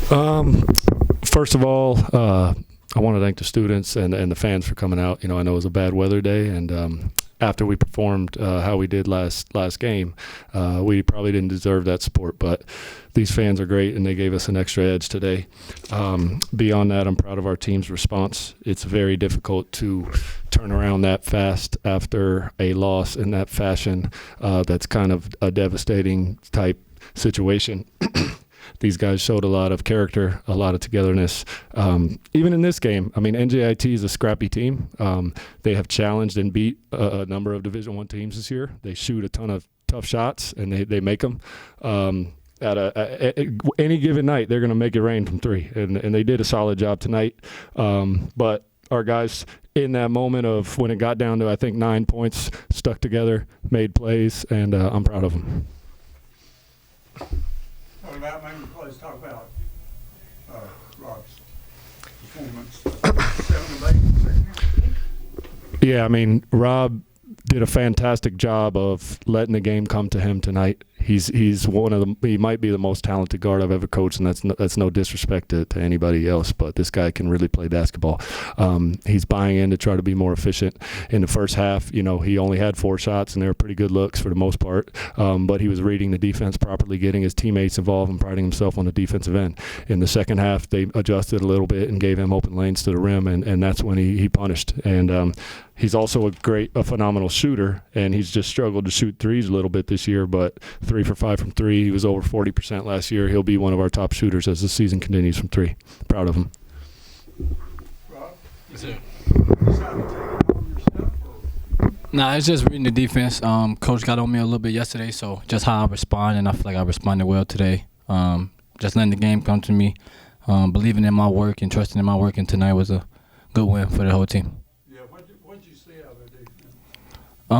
First of all, I want to thank the students and the fans for coming out. I know it was a bad weather day, and after we performed how we did last game, we probably didn't deserve that support, but these fans are great, and they gave us an extra edge today. Beyond that, I'm proud of our team's response. It's very difficult to turn around that fast after a loss in that fashion. That's kind of a devastating type situation. These guys showed a lot of character, a lot of togetherness. Even in this game, NJIT is a scrappy team. They have challenged and beat a number of Division I teams this year. They shoot a ton of tough shots, and they make them. At any given night, they're going to make it rain from three, and they did a solid job tonight. But our guys, in that moment of when it got down to, I think, 9 points, stuck together, made plays, and I'm proud of them. Talk about Rob's performance. 7 of 8 in the second half. Yeah, Rob did a fantastic job of letting the game come to him tonight. He's he might be the most talented guard I've ever coached, and that's no disrespect to anybody else, but this guy can really play basketball. He's buying in to try to be more efficient. In the first half, he only had 4 shots, and they were pretty good looks for the most part, but he was reading the defense properly, getting his teammates involved, and priding himself on the defensive end. In the second half, they adjusted a little bit and gave him open lanes to the rim, and that's when he punished. And he's also a phenomenal shooter, and he's just struggled to shoot threes a little bit this year, but 3 for 5 from 3. He was over 40% last year. He'll be one of our top shooters as the season continues from 3. Proud of him. Rob? Yes, sir. Nah, it's just reading the defense. Coach got on me a little bit yesterday, so just how I respond, and I feel like I responded well today. Just letting the game come to me, believing in my work and trusting in my work, and tonight was a good win for the whole team. Yeah, what did you see out of the defense? That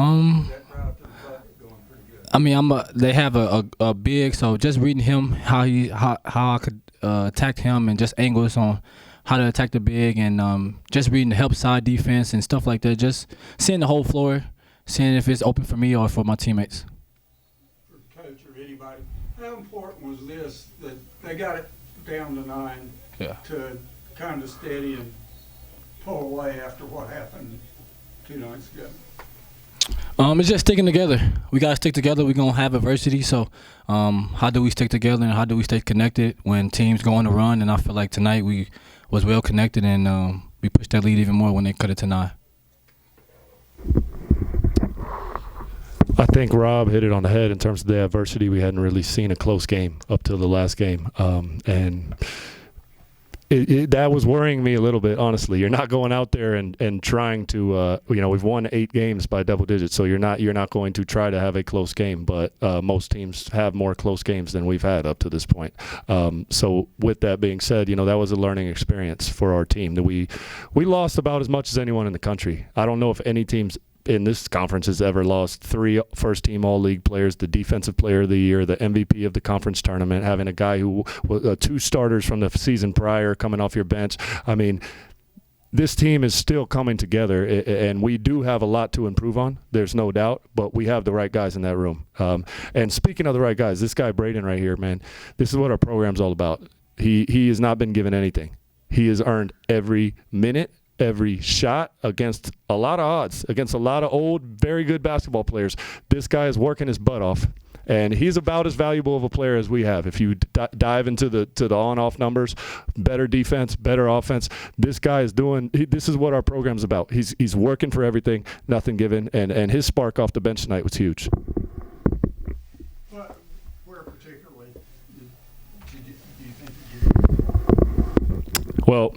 route to the bucket going pretty good. They have a big, so just reading him, how I could attack him, and just angles on how to attack the big, and just reading the help side defense and stuff like that. Just seeing the whole floor, seeing if it's open for me or for my teammates. For the coach or anybody, how important was this that they got it down to 9 to kind of steady and pull away after what happened 2 nights ago? It's just sticking together. We got to stick together. We're going to have adversity. So how do we stick together, and how do we stay connected when teams go on a run? And I feel like tonight we was well connected, and we pushed that lead even more when they cut it to 9. I think Rob hit it on the head in terms of the adversity. We hadn't really seen a close game up till the last game. And that was worrying me a little bit, honestly. You're not going out there and trying to, we've won 8 games by double digits, so you're not going to try to have a close game. But most teams have more close games than we've had up to this point. So with that being said, that was a learning experience for our team. That we lost about as much as anyone in the country. I don't know if any teams in this conference has ever lost 3 first-team All-League players, the Defensive Player of the Year, the MVP of the conference tournament, having a guy who was 2 starters from the season prior coming off your bench. This team is still coming together, and we do have a lot to improve on. There's no doubt, but we have the right guys in that room. And speaking of the right guys, this guy Braden right here, man, this is what our program's all about. He has not been given anything. He has earned every minute, every shot against a lot of odds, against a lot of old, very good basketball players. This guy is working his butt off, and he's about as valuable of a player as we have. If you dive into the on-off numbers, better defense, better offense, this guy is this is what our program's about. He's working for everything, nothing given, and his spark off the bench tonight was huge. Where particularly do you think you did? Well,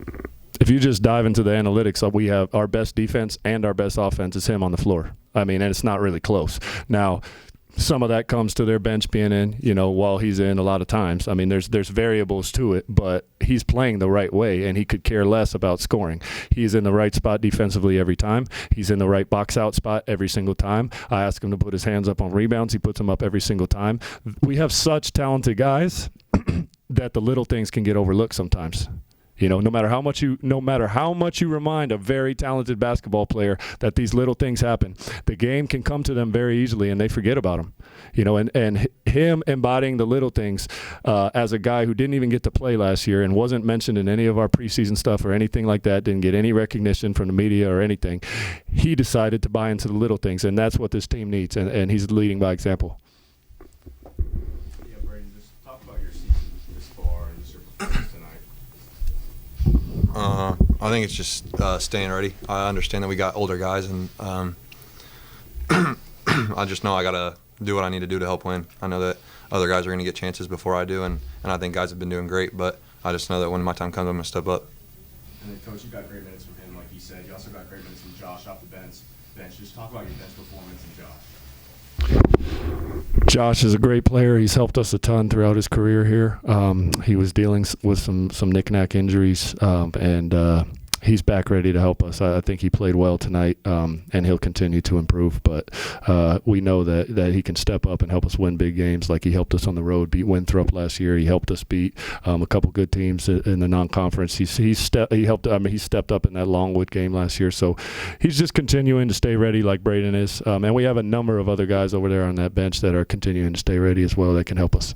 if you just dive into the analytics, we have our best defense and our best offense is him on the floor. And it's not really close. Now, some of that comes to their bench being in, while he's in a lot of times. There's variables to it, but he's playing the right way, and he could care less about scoring. He's in the right spot defensively every time. He's in the right box-out spot every single time. I ask him to put his hands up on rebounds. He puts them up every single time. We have such talented guys that the little things can get overlooked sometimes. No matter how much you remind a very talented basketball player that these little things happen, the game can come to them very easily and they forget about them. And him embodying the little things as a guy who didn't even get to play last year and wasn't mentioned in any of our preseason stuff or anything like that, didn't get any recognition from the media or anything. He decided to buy into the little things, and that's what this team needs, and he's leading by example. Yeah, Brady, just talk about your season this far and just your performance tonight. I think it's just staying ready. I understand that we got older guys, and I just know I got to do what I need to do to help win. I know that other guys are going to get chances before I do, and I think guys have been doing great, but I just know that when my time comes, I'm going to step up. And then, Coach, you got great minutes from him, like you said. You also got great minutes from Josh off the bench. Just talk about your bench performance and Josh. Josh is a great player. He's helped us a ton throughout his career here. He was dealing with some knick-knack injuries, and he's back ready to help us. I think he played well tonight, and he'll continue to improve. But we know that he can step up and help us win big games, like he helped us on the road, beat Winthrop last year. He helped us beat a couple good teams in the non-conference. He stepped up in that Longwood game last year. So he's just continuing to stay ready, like Braden is. And we have a number of other guys over there on that bench that are continuing to stay ready as well that can help us.